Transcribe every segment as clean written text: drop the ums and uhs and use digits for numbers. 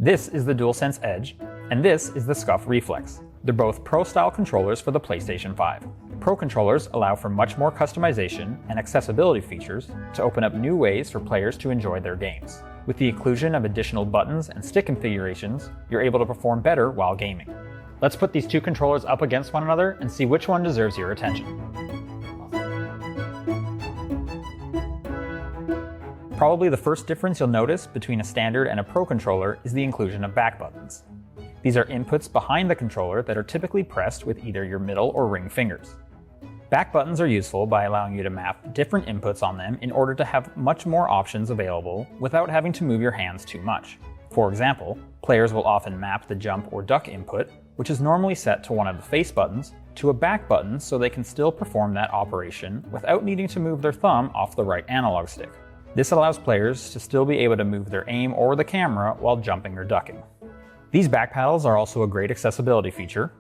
This is the DualSense Edge, and this is the SCUF Reflex. They're both Pro-style controllers for the PlayStation 5. Pro controllers allow for much more customization and accessibility features to open up new ways for players to enjoy their games. With the inclusion of additional buttons and stick configurations, you're able to perform better while gaming. Let's put these two controllers up against one another and see which one deserves your attention. Probably the first difference you'll notice between a standard and a Pro controller is the inclusion of back buttons. These are inputs behind the controller that are typically pressed with either your middle or ring fingers. Back buttons are useful by allowing you to map different inputs on them in order to have much more options available without having to move your hands too much. For example, players will often map the jump or duck input, which is normally set to one of the face buttons, to a back button so they can still perform that operation without needing to move their thumb off the right analog stick. This allows players to still be able to move their aim or the camera while jumping or ducking. These back paddles are also a great accessibility feature.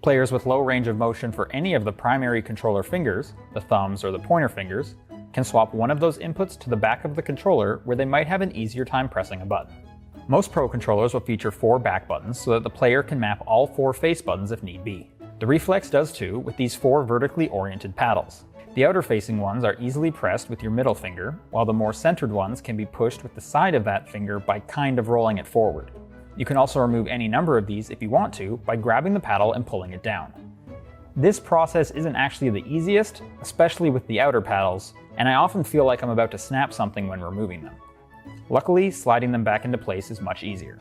Players with low range of motion for any of the primary controller fingers, the thumbs or the pointer fingers, can swap one of those inputs to the back of the controller where they might have an easier time pressing a button. Most Pro controllers will feature 4 back buttons so that the player can map all 4 face buttons if need be. The Reflex does too with these 4 vertically oriented paddles. The outer facing ones are easily pressed with your middle finger, while the more centered ones can be pushed with the side of that finger by kind of rolling it forward. You can also remove any number of these if you want to by grabbing the paddle and pulling it down. This process isn't actually the easiest, especially with the outer paddles, and I often feel like I'm about to snap something when removing them. Luckily, sliding them back into place is much easier.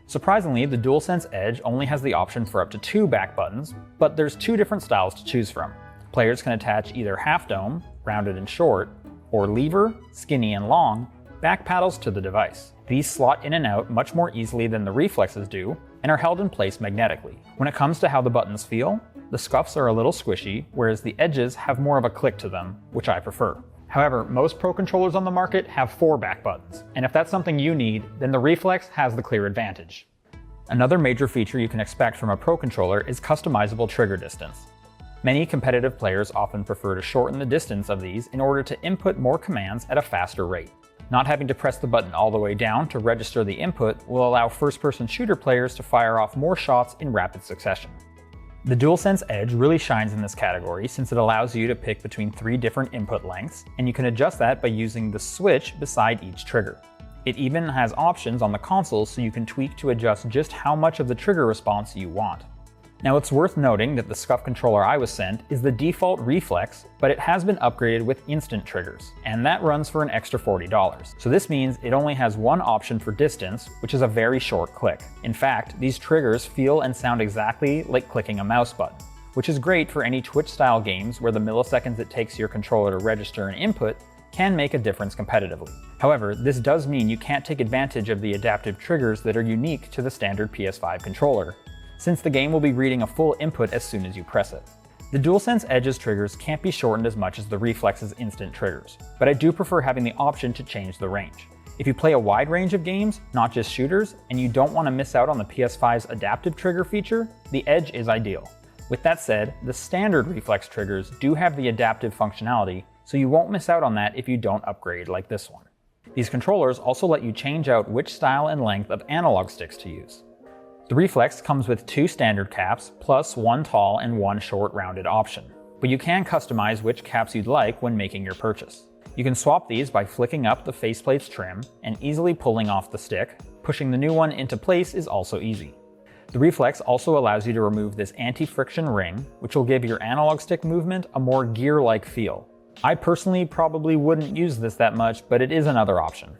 Surprisingly, the DualSense Edge only has the option for up to 2 back buttons, but there's 2 different styles to choose from. Players can attach either half dome, rounded and short, or lever, skinny and long, back paddles to the device. These slot in and out much more easily than the Reflexes do, and are held in place magnetically. When it comes to how the buttons feel, the SCUFs are a little squishy, whereas the Edges have more of a click to them, which I prefer. However, most Pro controllers on the market have 4 back buttons, and if that's something you need, then the Reflex has the clear advantage. Another major feature you can expect from a Pro controller is customizable trigger distance. Many competitive players often prefer to shorten the distance of these in order to input more commands at a faster rate. Not having to press the button all the way down to register the input will allow first-person shooter players to fire off more shots in rapid succession. The DualSense Edge really shines in this category since it allows you to pick between 3 different input lengths, and you can adjust that by using the switch beside each trigger. It even has options on the console so you can tweak to adjust just how much of the trigger response you want. Now it's worth noting that the SCUF controller I was sent is the default Reflex, but it has been upgraded with instant triggers, and that runs for an extra $40. So this means it only has one option for distance, which is a very short click. In fact, these triggers feel and sound exactly like clicking a mouse button, which is great for any Twitch-style games where the milliseconds it takes your controller to register an input can make a difference competitively. However, this does mean you can't take advantage of the adaptive triggers that are unique to the standard PS5 controller, since the game will be reading a full input as soon as you press it. The DualSense Edge's triggers can't be shortened as much as the Reflex's instant triggers, but I do prefer having the option to change the range. If you play a wide range of games, not just shooters, and you don't want to miss out on the PS5's adaptive trigger feature, the Edge is ideal. With that said, the standard Reflex triggers do have the adaptive functionality, so you won't miss out on that if you don't upgrade like this one. These controllers also let you change out which style and length of analog sticks to use. The Reflex comes with 2 standard caps, plus 1 tall and 1 short rounded option. But you can customize which caps you'd like when making your purchase. You can swap these by flicking up the faceplate's trim and easily pulling off the stick. Pushing the new one into place is also easy. The Reflex also allows you to remove this anti-friction ring, which will give your analog stick movement a more gear-like feel. I personally probably wouldn't use this that much, but it is another option.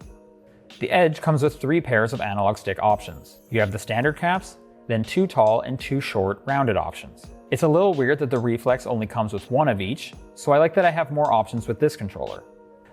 The Edge comes with 3 pairs of analog stick options. You have the standard caps, then 2 tall and 2 short rounded options. It's a little weird that the Reflex only comes with 1 of each, so I like that I have more options with this controller.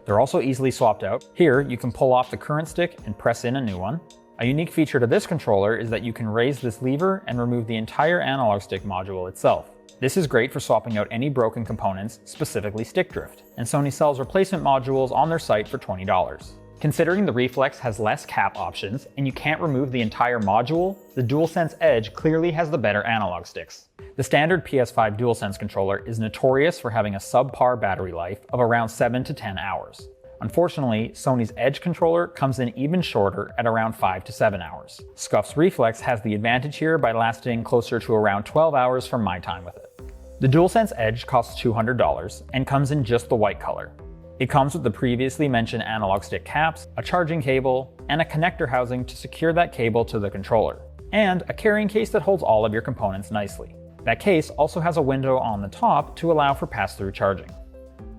They're also easily swapped out. Here, you can pull off the current stick and press in a new one. A unique feature to this controller is that you can raise this lever and remove the entire analog stick module itself. This is great for swapping out any broken components, specifically stick drift, and Sony sells replacement modules on their site for $20. Considering the Reflex has less cap options and you can't remove the entire module, the DualSense Edge clearly has the better analog sticks. The standard PS5 DualSense controller is notorious for having a subpar battery life of around 7 to 10 hours. Unfortunately, Sony's Edge controller comes in even shorter at around 5 to 7 hours. SCUF's Reflex has the advantage here by lasting closer to around 12 hours from my time with it. The DualSense Edge costs $200 and comes in just the white color. It comes with the previously mentioned analog stick caps, a charging cable, and a connector housing to secure that cable to the controller, and a carrying case that holds all of your components nicely. That case also has a window on the top to allow for pass-through charging.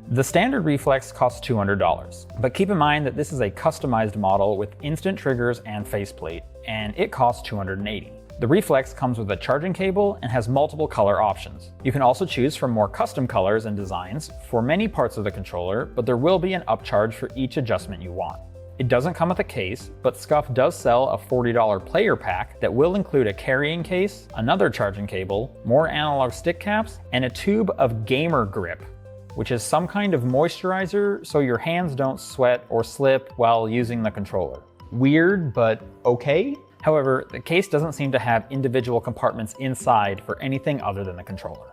The standard Reflex costs $200, but keep in mind that this is a customized model with instant triggers and faceplate, and it costs $280. The Reflex comes with a charging cable and has multiple color options. You can also choose from more custom colors and designs for many parts of the controller, but there will be an upcharge for each adjustment you want. It doesn't come with a case, but SCUF does sell a $40 player pack that will include a carrying case, another charging cable, more analog stick caps, and a tube of Gamer Grip, which is some kind of moisturizer so your hands don't sweat or slip while using the controller. Weird, but okay? However, the case doesn't seem to have individual compartments inside for anything other than the controller.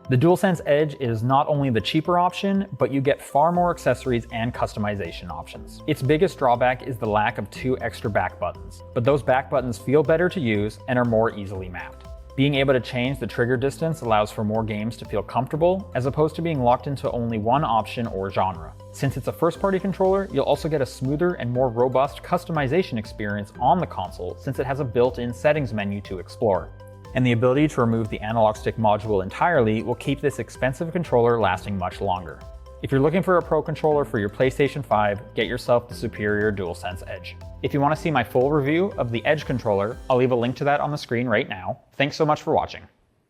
The DualSense Edge is not only the cheaper option, but you get far more accessories and customization options. Its biggest drawback is the lack of 2 extra back buttons, but those back buttons feel better to use and are more easily mapped. Being able to change the trigger distance allows for more games to feel comfortable, as opposed to being locked into only one option or genre. Since it's a first-party controller, you'll also get a smoother and more robust customization experience on the console since it has a built-in settings menu to explore. And the ability to remove the analog stick module entirely will keep this expensive controller lasting much longer. If you're looking for a Pro controller for your PlayStation 5, get yourself the superior DualSense Edge. If you want to see my full review of the Edge controller, I'll leave a link to that on the screen right now. Thanks so much for watching.